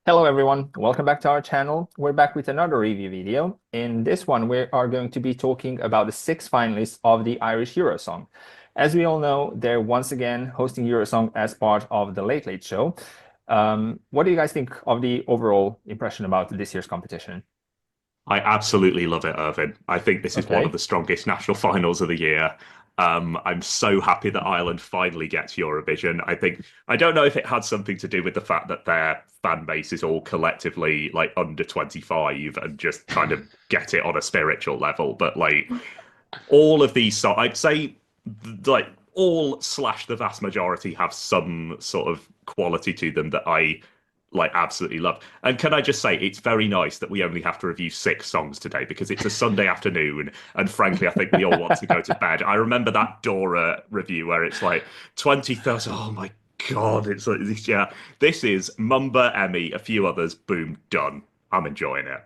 Hello everyone, welcome back to our channel. We're back with another review video. In this one, we are going to be talking about the six finalists of the Irish Eurosong. As we all know, they're once again hosting Eurosong as part of the Late Late Show. What do you guys think of the overall impression about this year's competition? I absolutely love it, Ervin. I think this is one of Okay. the strongest national finals of the year. I'm so happy that Ireland finally gets Eurovision. I don't know if it had something to do with the fact that their fan base is all collectively like under 25 and just kind of get it on a spiritual level, but like all of these songs, I'd say like all slash the vast majority have some sort of quality to them that I like absolutely love. And can I just say, it's very nice that we only have to review six songs today because it's a Sunday afternoon, and frankly, I think we all want to go to bed. I remember that Dora review where it's like 20,000. Oh my God, it's like yeah. This is Mumba, Emmy, a few others. Boom, done. I'm enjoying it.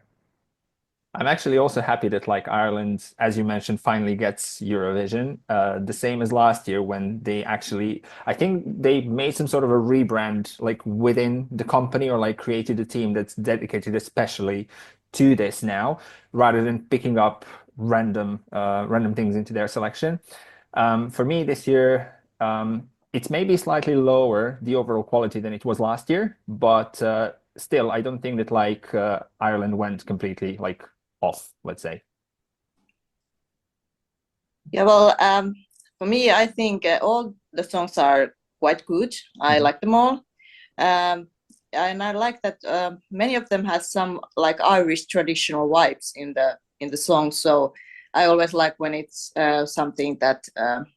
I'm actually also happy that like Ireland, as you mentioned, finally gets Eurovision. The same as last year when they actually, I think they made some sort of a rebrand like within the company or like created a team that's dedicated especially to this now, rather than picking up random things into their selection. For me this year, it's maybe slightly lower the overall quality than it was last year, but still, I don't think that like Ireland went completely like off, let's say. Yeah, well, for me, I think all the songs are quite good. I Mhm. like them all. Um, and I like that many of them have some like Irish traditional vibes in the song. So I always like when it's something that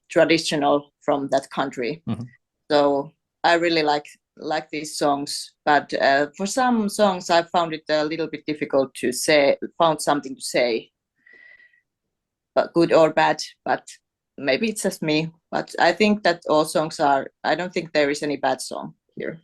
traditional from that country. Mhm. So I really like these songs. But for some songs, I found it a little bit difficult to say, found something to say, but good or bad. But maybe it's just me. But I think that all songs are. I don't think there is any bad song here.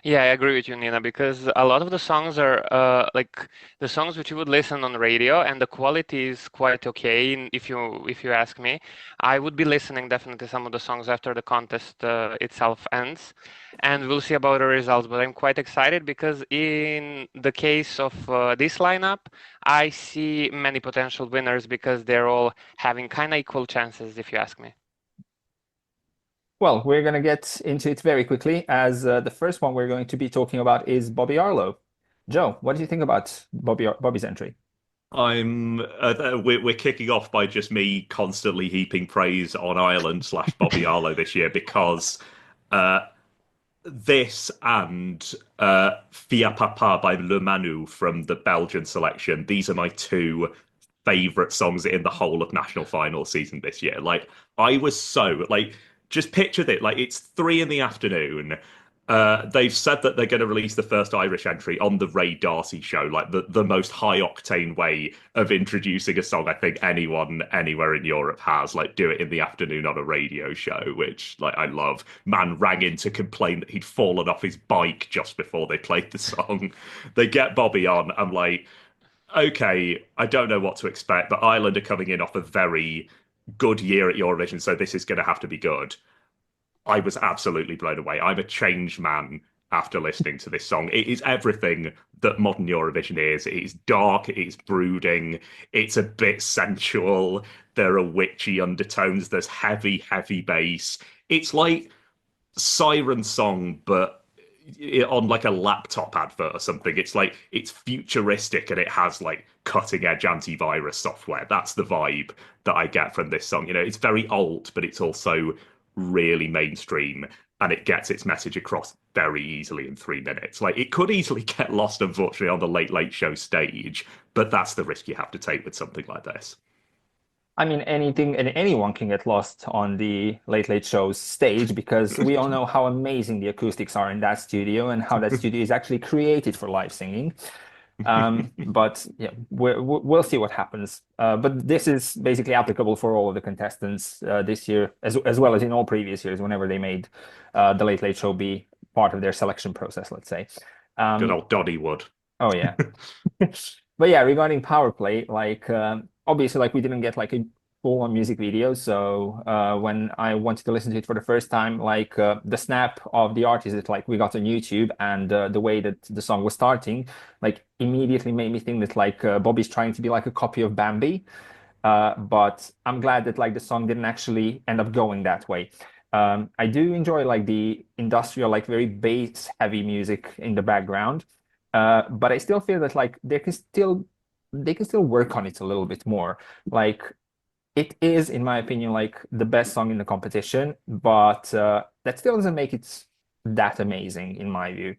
Yeah, I agree with you, Nina, because a lot of the songs are like the songs which you would listen on the radio, and the quality is quite okay. If you ask me, I would be listening definitely some of the songs after the contest itself ends, and we'll see about the results. But I'm quite excited because in the case of this lineup, I see many potential winners because they're all having kind of equal chances, if you ask me. Well, we're going to get into it very quickly as the first one we're going to be talking about is Bobby Arlo. Joe, what do you think about Bobby's entry? We're kicking off by just me constantly heaping praise on Ireland slash Bobby Arlo this year because uh, this and Fia Papa by Le Manu from the Belgian selection. These are my two favorite songs in the whole of national final season this year. Like I was so like just picture it like it's 3 in the afternoon. They've said that they're going to release the first Irish entry on the Ray Darcy show, like the most high octane way of introducing a song I think anyone anywhere in Europe has. Like do it in the afternoon on a radio show, which like I love. Man rang in to complain that he'd fallen off his bike just before they played the song. They get Bobby on. I'm like, okay, I don't know what to expect, but Ireland are coming in off a very good year at Eurovision, so this is going to have to be good. I was absolutely blown away. I'm a changed man after listening to this song. It is everything that modern Eurovision is. It is dark, it is brooding, it's a bit sensual. There are witchy undertones, there's heavy, heavy bass. It's like Siren Song, but on like a laptop advert or something. It's like it's futuristic and it has like cutting edge antivirus software. That's the vibe that I get from this song. You know, it's very old, but it's also really mainstream and it gets its message across very easily in 3 minutes. Like it could easily get lost, unfortunately, on the Late Late Show stage, but that's the risk you have to take with something like this. I mean, anything and anyone can get lost on the Late Late Show's stage because we all know how amazing the acoustics are in that studio and how that studio is actually created for live singing. But yeah, we'll see what happens. But this is basically applicable for all of the contestants this year, as well as in all previous years, whenever they made the Late Late Show be part of their selection process, let's say. Good Um, old Doddy Wood. oh yeah. But yeah, regarding Powerplay, like obviously, like we didn't get like full-on music video. So when I wanted to listen to it for the first time, like the snap of the artist that like we got on YouTube and the way that the song was starting, like immediately made me think that like Bobby's trying to be like a copy of Bambi. But I'm glad that like the song didn't actually end up going that way. I do enjoy like the industrial, like very bass heavy music in the background. But I still feel that like they can still work on it a little bit more. Like it is, in my opinion, like the best song in the competition, but that still doesn't make it that amazing in my view.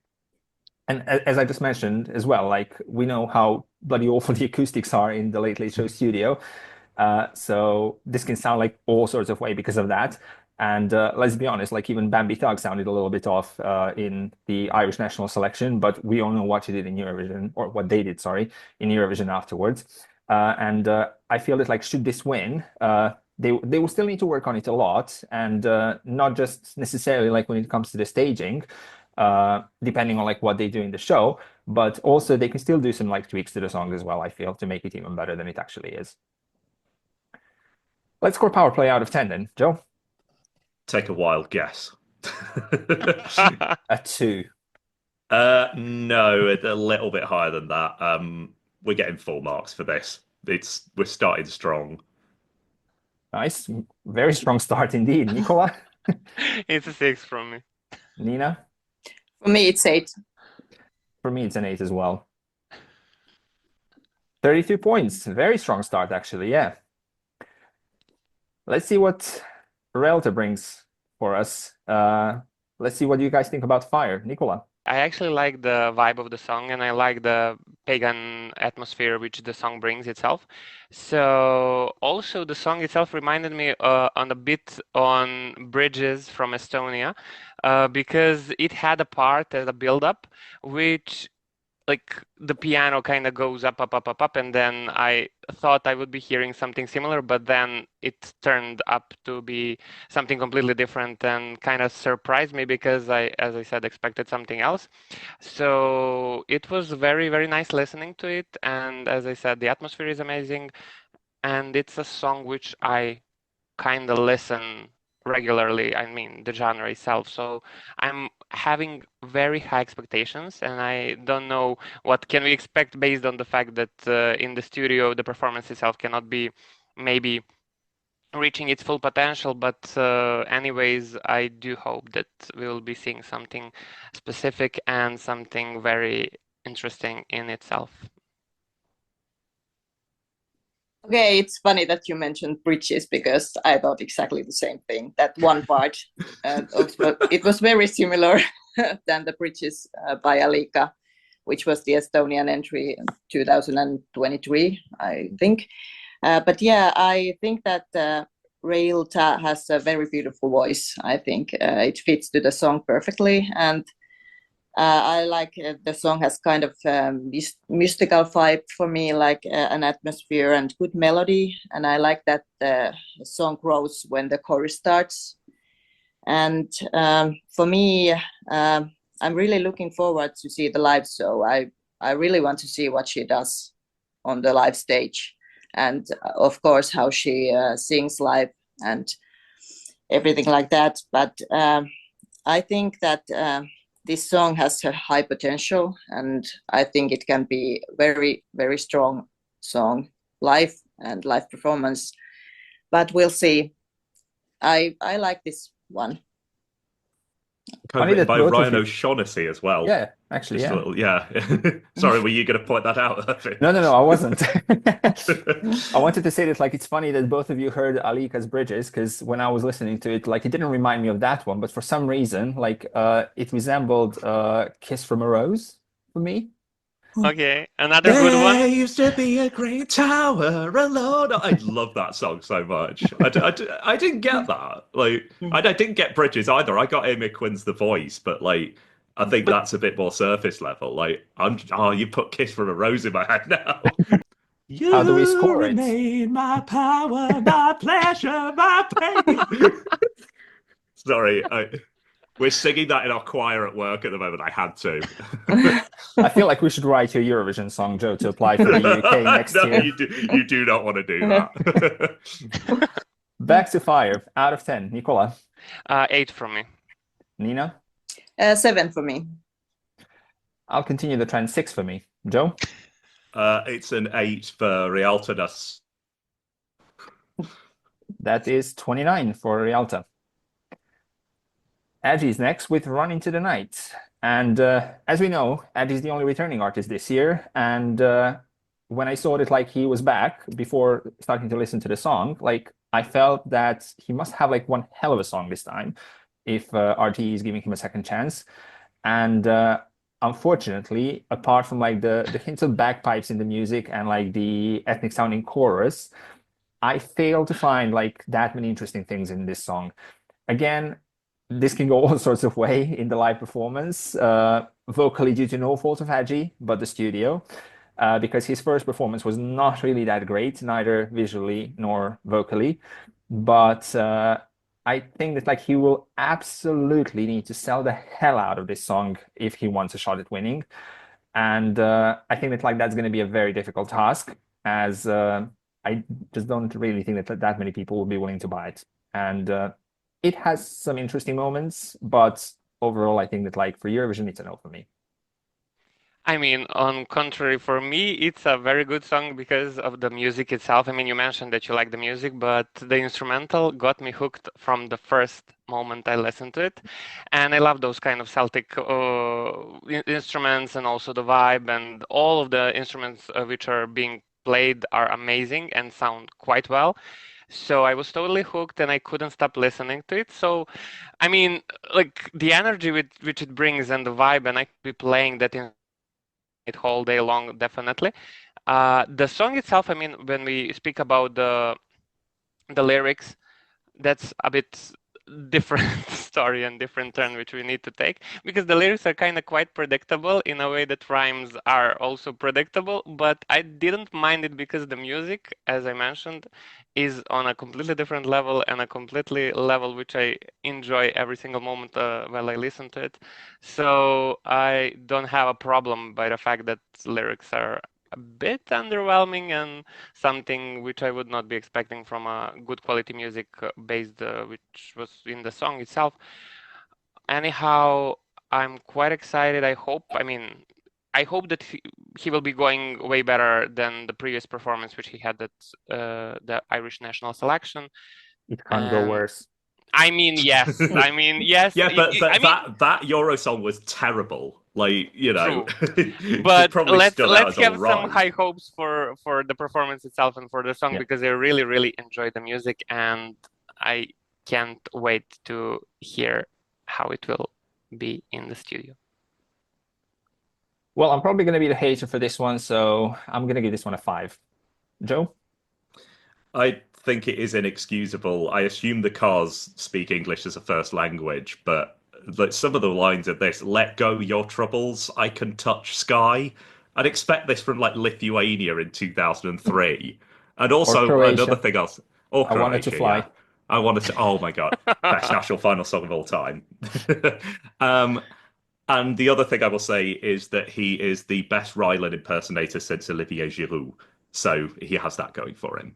And as I just mentioned as well, like we know how bloody awful the acoustics are in the Late Late Show studio. So this can sound like all sorts of way because of that. And let's be honest, like even Bambi Thug sounded a little bit off in the Irish national selection, but we all know what she did in Eurovision, or what they did, sorry, in Eurovision afterwards. And I feel that like should this win, they will still need to work on it a lot, and not just necessarily like when it comes to the staging, depending on like what they do in the show, but also they can still do some like tweaks to the song as well, I feel, to make it even better than it actually is. Let's score power play out of 10 then, Joe. Take a wild guess. A 2. No, a little bit higher than that. We're getting full marks for this. We're starting strong. Nice. Very strong start indeed. Nikola? It's a 6 from me. Nina? For me, it's 8. For me, it's an 8 as well. 32 points. Very strong start, actually. Yeah. Let's see what Reylta brings for us. Let's see what you guys think about Fire. Nikola? I actually like the vibe of the song, and I like the pagan atmosphere which the song brings itself. So also the song itself reminded me on a bit on Bridges from Estonia, because it had a part as a build-up, which like the piano kind of goes up, up, up, up, up, and then I thought I would be hearing something similar, but then it turned up to be something completely different and kind of surprised me because I, as I said, expected something else. So it was very, very nice listening to it. And as I said, the atmosphere is amazing. And it's a song which I kind of listen regularly, I mean the genre itself. So I'm having very high expectations, and I don't know what can we expect based on the fact that in the studio the performance itself cannot be maybe reaching its full potential, but anyways, I do hope that we will be seeing something specific and something very interesting in itself. Okay, it's funny that you mentioned Bridges because I thought exactly the same thing. That one part, it was very similar than the Bridges by Laika, which was the Estonian entry in 2023, I think. But yeah, I think that Reylta has a very beautiful voice. I think it fits to the song perfectly, and I like the song has kind of mystical vibe for me, like an atmosphere and good melody. And I like that the song grows when the chorus starts. And for me, I'm really looking forward to see the live show. I really want to see what she does on the live stage, and of course how she sings live and everything like that. But I think that this song has a high potential, and I think it can be very, very strong song live and live performance. But we'll see. I like this one. Co-written by Ryan O'Shaughnessy as well. Yeah, actually, Just yeah. a little, yeah. Sorry, were you going to point that out, Ervin? No, I wasn't. I wanted to say that like it's funny that both of you heard Alika's Bridges, because when I was listening to it, like it didn't remind me of that one, but for some reason, like it resembled Kiss from a Rose for me. Okay, another good one. There used to be a great tower alone. I love that song so much. I didn't get that. Like, I didn't get Bridges either. I got Amy Quinn's The Voice, but like, I think that's a bit more surface level. Like, you put Kiss from a Rose in my head now. How do we score it? Remain my power, my pleasure, my pain. Sorry, We're singing that in our choir at work at the moment. I had to. I feel like we should write your Eurovision song, Joe, to apply for the UK next No, year. you do not want to do that. Back to 5 out of 10. Nikola. 8 from me. Nina. 7 for me. I'll continue the trend. 6 for me. Joe. It's an 8 for Reylta. That is 29 for Reylta. Adgy's next with Run Into the Night. And as we know, Adgy's the only returning artist this year. And when I saw that like he was back before starting to listen to the song, like I felt that he must have like one hell of a song this time if RTE is giving him a second chance. And unfortunately, apart from like the hints of bagpipes in the music and like the ethnic sounding chorus, I failed to find like that many interesting things in this song. Again, this can go all sorts of way in the live performance, vocally due to no fault of Adgy, but the studio, because his first performance was not really that great, neither visually nor vocally. But I think that like he will absolutely need to sell the hell out of this song if he wants a shot at winning. And I think that like that's going to be a very difficult task, as I just don't really think that many people will be willing to buy it. And it has some interesting moments, but overall, I think that like for Eurovision, it's a no for me. I mean, on contrary, for me, it's a very good song because of the music itself. I mean, you mentioned that you like the music, but the instrumental got me hooked from the first moment I listened to it. And I love those kind of Celtic instruments, and also the vibe, and all of the instruments which are being played are amazing and sound quite well. So I was totally hooked and I couldn't stop listening to it. So, I mean, like the energy which it brings and the vibe, and I could be playing that in it whole day long, definitely. The song itself, I mean, when we speak about the lyrics, that's a bit different story and different turn which we need to take, because the lyrics are kind of quite predictable in a way that rhymes are also predictable, but I didn't mind it because the music, as I mentioned, is on a completely different level, and a completely level which I enjoy every single moment while I listen to it. So I don't have a problem by the fact that lyrics are a bit underwhelming and something which I would not be expecting from a good quality music based, which was in the song itself. Anyhow, I'm quite excited. I hope that he will be going way better than the previous performance which he had at the Irish national selection. It can't go worse. I mean, yes. I mean, yes. Yeah, but I mean, that Eurosong was terrible. Like, you know, it but probably let's stood out as have all some right. high hopes for the performance itself and for the song, Yeah. because I really, really enjoy the music, and I can't wait to hear how it will be in the studio. Well, I'm probably going to be the hater for this one, so I'm going to give this one a 5. Joe? I think it is inexcusable. I assume the cars speak English as a first language, but like some of the lines of this, "Let go your troubles, I can touch sky." I'd expect this from like Lithuania in 2003. And also Croatia. another thing else, or I wanted to Croatia, fly. yeah. I wanted to. Oh my god, best national final song of all time. And the other thing I will say is that he is the best Rylan impersonator since Olivier Giroud, so he has that going for him.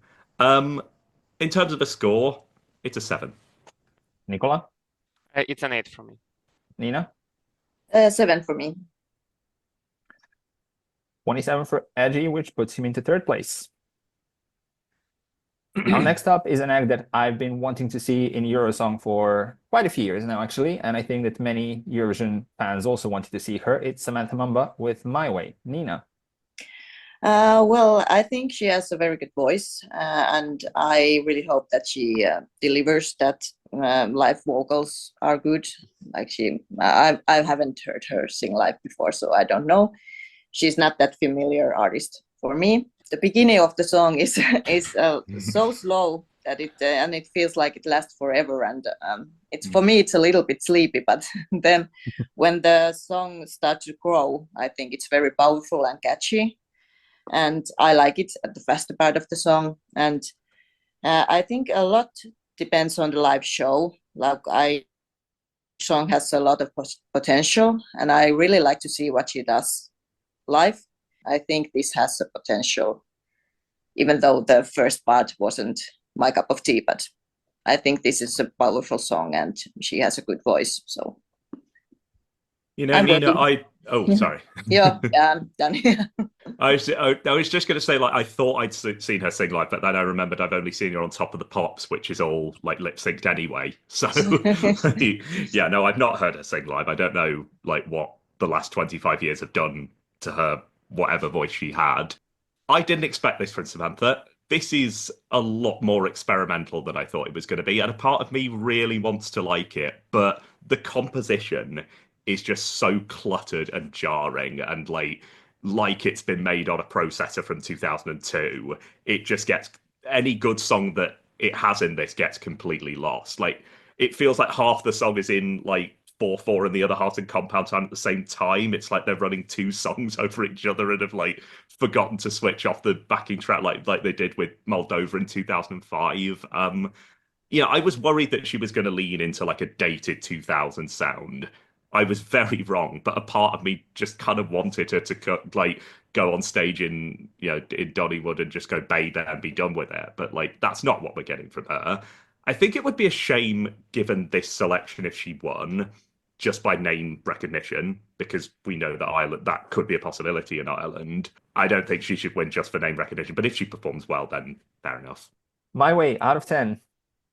In terms of a score, it's a 7. Nikola? It's an 8 for me. Nina? 7 for me. 27 for Adgy, which puts him into 3rd place. Now, next up is an act that I've been wanting to see in Eurosong for quite a few years now, actually, and I think that many Eurovision fans also wanted to see her. It's Samantha Mumba with My Way. Nina? Well, I think she has a very good voice, and I really hope that she delivers that. Live vocals are good. Like I haven't heard her sing live before, so I don't know. She's not that familiar artist for me. The beginning of the song is so slow that it feels like it lasts forever, and it's for me it's a little bit sleepy. But then when the song starts to grow, I think it's very powerful and catchy, and I like it at the faster part of the song. And I think a lot depends on the live show. Like song has a lot of potential, and I really like to see what she does live. I think this has a potential, even though the first part wasn't my cup of tea, but I think this is a powerful song and she has a good voice. So You know, I'm Nina, ready. sorry. Yeah, I'm done. I was just going to say, like, I thought I'd seen her sing live, but then I remembered I've only seen her on Top of the Pops, which is all like lip synced anyway. So, yeah, no, I've not heard her sing live. I don't know, like, what the last 25 years have done to her, whatever voice she had. I didn't expect this from Samantha. This is a lot more experimental than I thought it was going to be, and a part of me really wants to like it, but the composition is just so cluttered and jarring and like it's been made on a processor from 2002. It just gets any good song that it has in this gets completely lost. Like it feels like half the song is in like 4/4 and the other half's in compound time at the same time. It's like they're running two songs over each other and have like forgotten to switch off the backing track like they did with Moldova in 2005. Yeah, I was worried that she was going to lean into like a dated 2000 sound. I was very wrong, but a part of me just kind of wanted her to like go on stage in in Dollywood and just go baby and be done with it. But like that's not what we're getting from her. I think it would be a shame given this selection if she won just by name recognition, because we know that Ireland that could be a possibility in Ireland. I don't think she should win just for name recognition, but if she performs well, then fair enough. My way out of 10.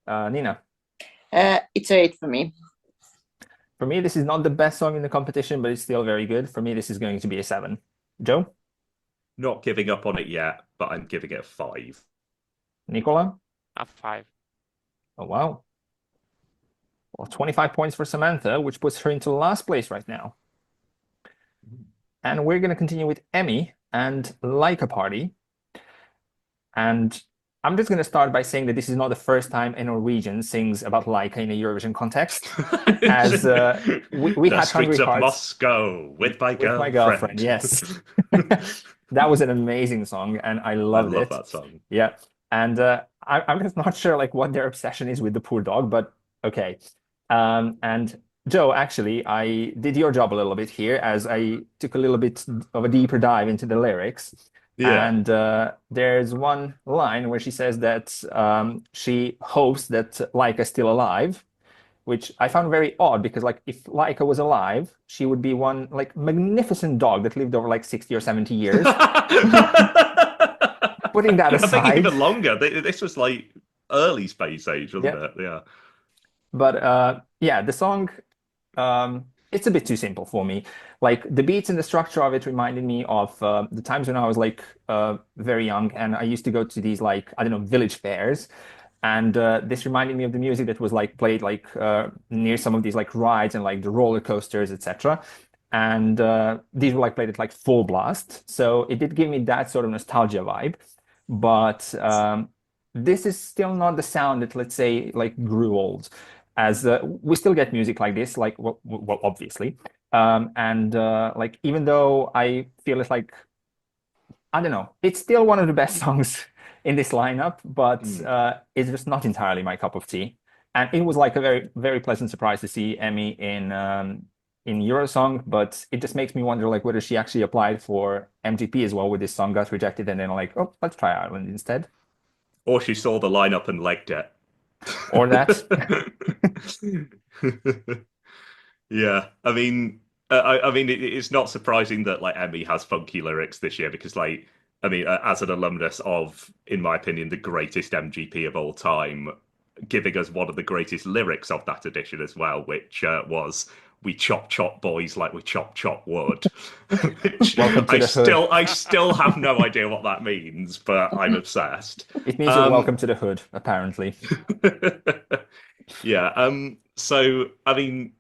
Nina. It's 8 for me. For me, this is not the best song in the competition, but it's still very good. For me, this is going to be a 7. Joe? Not giving up on it yet, but I'm giving it a 5. Nikola? A 5. Oh, wow. Well, 25 points for Samantha, which puts her into last place right now. And we're going to continue with Emmy and Laika Party. And I'm just going to start by saying that this is not the first time a Norwegian sings about Laika in a Eurovision context. As we the had streets Hungry of Hearts Moscow with my girlfriend. Yes. That was an amazing song, and I loved it. I love that song. Yeah. And I'm just not sure like what their obsession is with the poor dog, but okay. And Joe, actually, I did your job a little bit here as I took a little bit of a deeper dive into the lyrics. Yeah. And there's one line where she says that she hopes that Laika's still alive, which I found very odd because like if Laika was alive, she would be one like magnificent dog that lived over like 60 or 70 years. Putting that aside, I think even longer. This was like early space age, wasn't it? Yeah. But yeah, the song, it's a bit too simple for me. Like the beats and the structure of it reminded me of the times when I was like very young and I used to go to these like, I don't know, village fairs. And this reminded me of the music that was like played like near some of these like rides and like the roller coasters, etc. And these were like played at like full blast. So it did give me that sort of nostalgia vibe. But this is still not the sound that, let's say, like grew old. As we still get music like this, like well obviously, and like even though I feel it's like I don't know, it's still one of the best songs in this lineup, but it's just not entirely my cup of tea. And it was like a very very pleasant surprise to see Emmy in Eurosong, but it just makes me wonder like whether she actually applied for MGP as well with this song, got rejected, and then like, oh, let's try Ireland instead. Or she saw the lineup and legged it. Or that. Yeah, I mean, it's not surprising that like Emmy has funky lyrics this year because, like, I mean, as an alumnus of, in my opinion, the greatest MGP of all time, giving us one of the greatest lyrics of that edition as well, which was "We chop chop boys like we chop chop wood." Which Welcome to the hood. I still have no idea what that means, but I'm obsessed. It means you're welcome to the hood, apparently. Yeah. So I mean,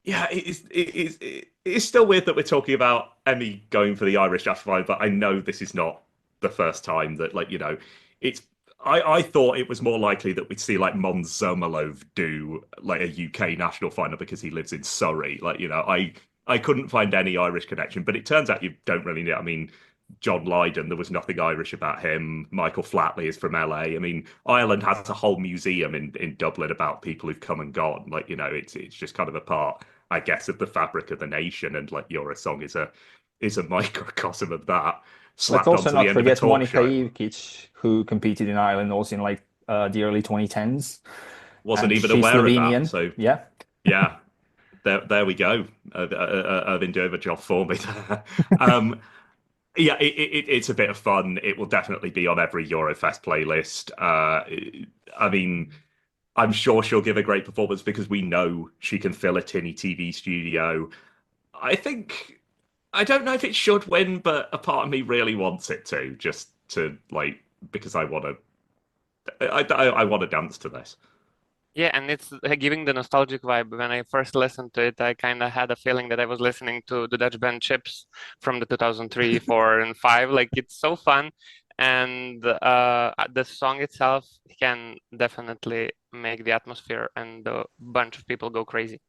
yeah, it's still weird that we're talking about Emmy going for the Irish Afterlife, but I know this is not the first time that, like, it's. I thought it was more likely that we'd see like Mons Zomalov do like a UK national final because he lives in Surrey. Like, I couldn't find any Irish connection, but it turns out you don't really need. I mean, John Lydon, there was nothing Irish about him. Michael Flatley is from LA. I mean, Ireland has a whole museum in Dublin about people who've come and gone. Like, it's just kind of a part, I guess, of the fabric of the nation. And like Eurosong is a microcosm of that. Let's Slapped also onto the not end of a forget talk Monica show. Ivkic, who competed in Ireland also in like the early 2010s. Wasn't And even she's aware of that. Slovenian. So Yeah. yeah, there we go. I've been doing a job for me. um, Yeah, it's a bit of fun. It will definitely be on every Eurofest playlist. I mean, I'm sure she'll give a great performance because we know she can fill a tinny TV studio. I don't know if it should win, but a part of me really wants it to, just to like, because I want I want to dance to this. Yeah, and it's giving the nostalgic vibe. When I first listened to it, I kind of had a feeling that I was listening to the Dutch band Chips from the 2003, 4, and 5. Like, it's so fun, and the song itself can definitely make the atmosphere and the bunch of people go crazy.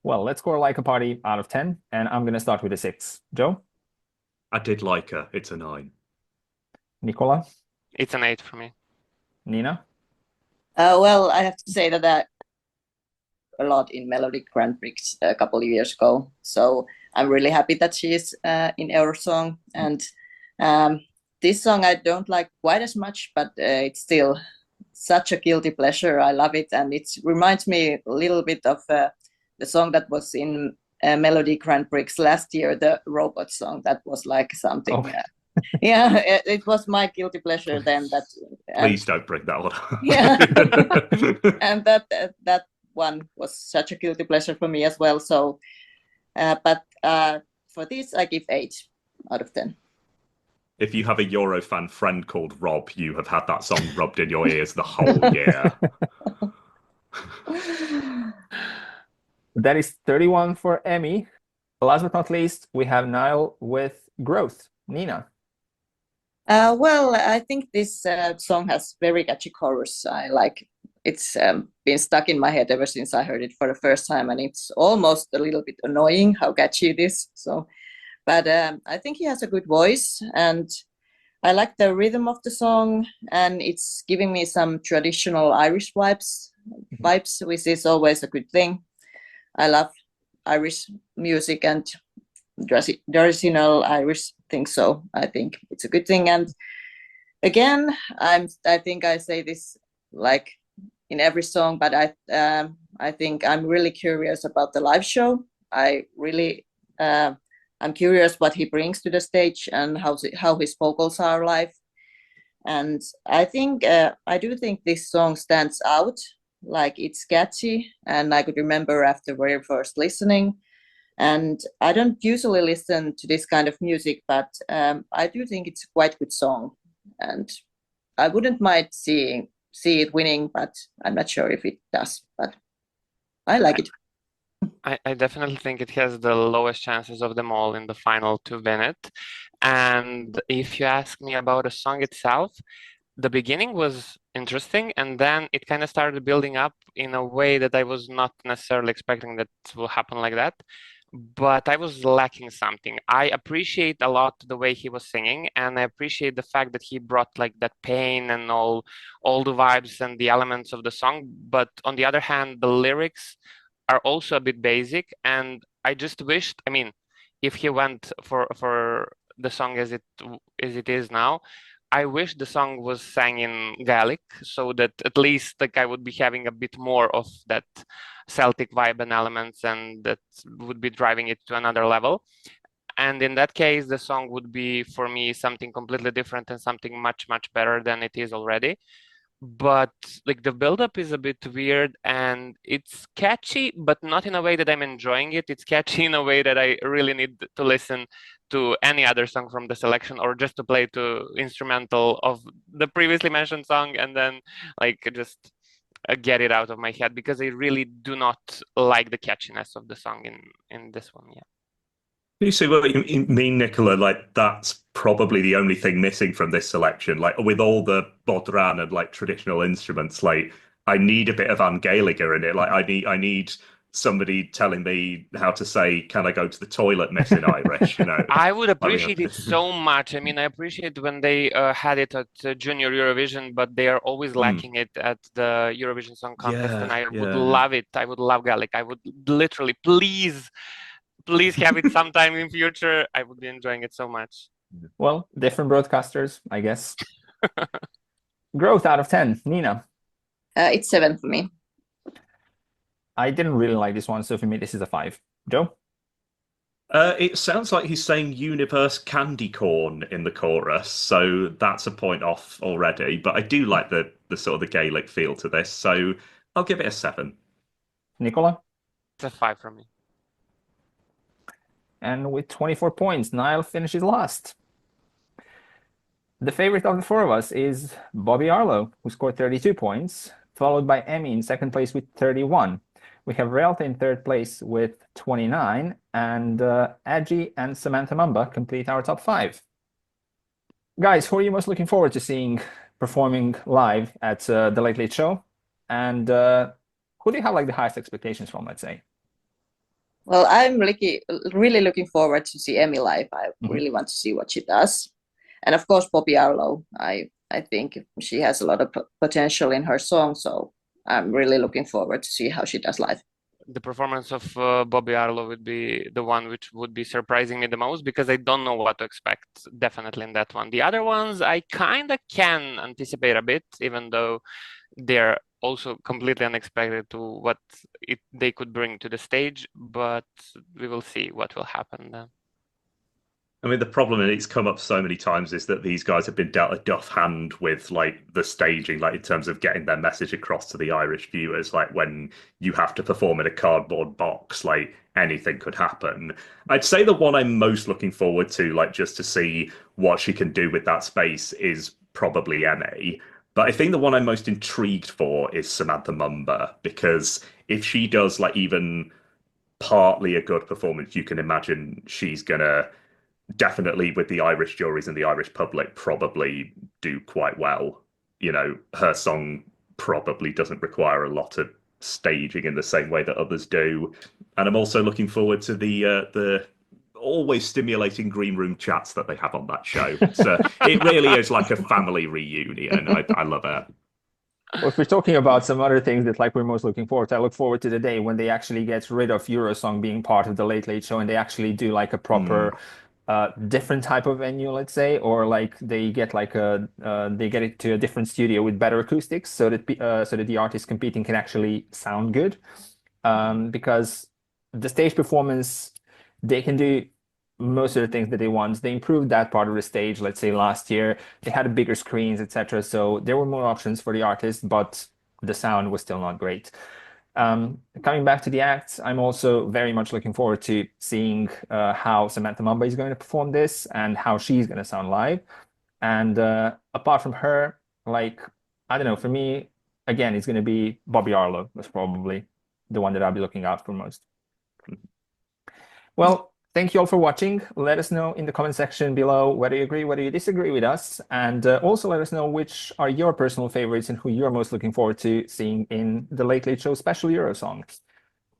Well, let's score like a party out of 10, and I'm gonna start with a 6. Joe? I did like her. It's a 9. Nikola? It's an 8 for me. Nina? Well, I have to say that a lot in Melodic Grand Prix a couple of years ago. So I'm really happy that she is in Eurosong. And this song I don't like quite as much, but it's still such a guilty pleasure. I love it. And it reminds me a little bit of the song that was in Melody Grand Prix last year, the robot song. That was like something. Oh. Yeah, it was my guilty pleasure then. Please don't bring that one up. Yeah. And that one was such a guilty pleasure for me as well. So, but for this, I give 8 out of 10. If you have a Eurofan friend called Rob, you have had that song rubbed in your ears the whole year. That is 31 for Emmy. Last but not least, we have Niyl with Growth. Nina? Well, I think this song has very catchy chorus. I like it's been stuck in my head ever since I heard it for the first time, and it's almost a little bit annoying how catchy it is. So, but I think he has a good voice, and I like the rhythm of the song, and it's giving me some traditional Irish vibes, which is always a good thing. I love Irish music and traditional Irish things, so I think it's a good thing. And again, I think I say this like in every song, but I think I'm really curious about the live show. I really I'm curious what he brings to the stage and how his vocals are live. And I think I do think this song stands out. Like, it's catchy, and I could remember after very first listening. And I don't usually listen to this kind of music, but I do think it's a quite good song, and I wouldn't mind see it winning, but I'm not sure if it does. But I like it. I definitely think it has the lowest chances of them all in the final to win it. And if you ask me about the song itself, the beginning was interesting, and then it kind of started building up in a way that I was not necessarily expecting that will happen like that. But I was lacking something. I appreciate a lot the way he was singing, and I appreciate the fact that he brought like that pain and all the vibes and the elements of the song. But on the other hand, the lyrics are also a bit basic, and I just wished, I mean, if he went for the song as it is now, I wish the song was sang in Gaelic, so that at least like I would be having a bit more of that Celtic vibe and elements, and that would be driving it to another level. And in that case, the song would be for me something completely different and something much, much better than it is already. But like the buildup is a bit weird, and it's catchy, but not in a way that I'm enjoying it. It's catchy in a way that I really need to listen to any other song from the selection, or just to play to instrumental of the previously mentioned song, and then like just get it out of my head, because I really do not like the catchiness of the song in this one. Yeah. You see what you mean, Nikola? Like, that's probably the only thing missing from this selection. Like, with all the bodhran and like traditional instruments, like I need a bit of Angelica in it. Like, I need somebody telling me how to say, "Can I go to the toilet, miss," in Irish, you know. I would appreciate it so much. I mean, I appreciate when they had it at Junior Eurovision, but they are always lacking it at the Eurovision Song Contest, and I would love it. I would love Gaelic. I would literally, please have it sometime in future. I would be enjoying it so much. Well, different broadcasters, I guess. Growth out of 10, Nina. It's 7 for me. I didn't really like this one, so for me, this is a 5. Joe? It sounds like he's saying universe candy corn in the chorus, so that's a point off already. But I do like the sort of the Gaelic feel to this, so I'll give it a 7. Nikola? It's a 5 from me. And with 24 points, Niyl finishes last. The favorite of the four of us is Bobbi Arlo, who scored 32 points, followed by Emmy in second place with 31. We have Reylta in third place with 29, and Adgy and Samantha Mumba complete our top 5. Guys, who are you most looking forward to seeing performing live at the Late Late Show? And who do you have like the highest expectations from, let's say? Well, I'm really looking forward to see Emmy live. I really want to see what she does. And of course, Bobbi Arlo. I think she has a lot of potential in her song, so I'm really looking forward to see how she does live. The performance of Bobbi Arlo would be the one which would be surprising me the most, because I don't know what to expect, definitely in that one. The other ones, I kind of can anticipate a bit, even though they're also completely unexpected to what they could bring to the stage, but we will see what will happen then. I mean, the problem, and it's come up so many times, is that these guys have been dealt a duff hand with like the staging, like in terms of getting their message across to the Irish viewers. Like when you have to perform in a cardboard box, like anything could happen. I'd say the one I'm most looking forward to, like just to see what she can do with that space, is probably Emmy. But I think the one I'm most intrigued for is Samantha Mumba, because if she does like even partly a good performance, you can imagine she's gonna definitely, with the Irish juries and the Irish public, probably do quite well. You know, her song probably doesn't require a lot of staging in the same way that others do. And I'm also looking forward to the always stimulating green room chats that they have on that show. So it really is like a family reunion. I love it. Well, if we're talking about some other things that like we're most looking forward to, I look forward to the day when they actually get rid of Eurosong being part of the Late Late Show and they actually do like a proper different type of venue, let's say, or like they get like they get it to a different studio with better acoustics, so that the artists competing can actually sound good. Because the stage performance, they can do most of the things that they want. They improved that part of the stage, let's say last year. They had bigger screens, etc. So there were more options for the artists, but the sound was still not great. Coming back to the acts, I'm also very much looking forward to seeing how Samantha Mumba is going to perform this and how she's going to sound live. And apart from her, like, I don't know, for me, again, it's going to be Bobbi Arlo. That's probably the one that I'll be looking out for most. Well, thank you all for watching. Let us know in the comment section below whether you agree, whether you disagree with us. And also let us know which are your personal favorites and who you're most looking forward to seeing in the Late Late Show special Eurosong.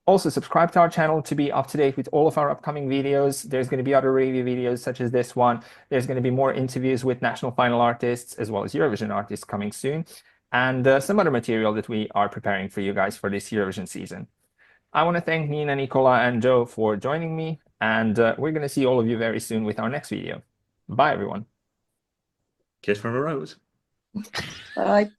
Also, subscribe to our channel to be up to date with all of our upcoming videos. There's going to be other review videos such as this one. There's going to be more interviews with national final artists as well as Eurovision artists coming soon. And some other material that we are preparing for you guys for this Eurovision season. I want to thank Nina, Nikola, and Joe for joining me. And we're going to see all of you very soon with our next video. Bye, everyone. Kiss from a rose. Bye.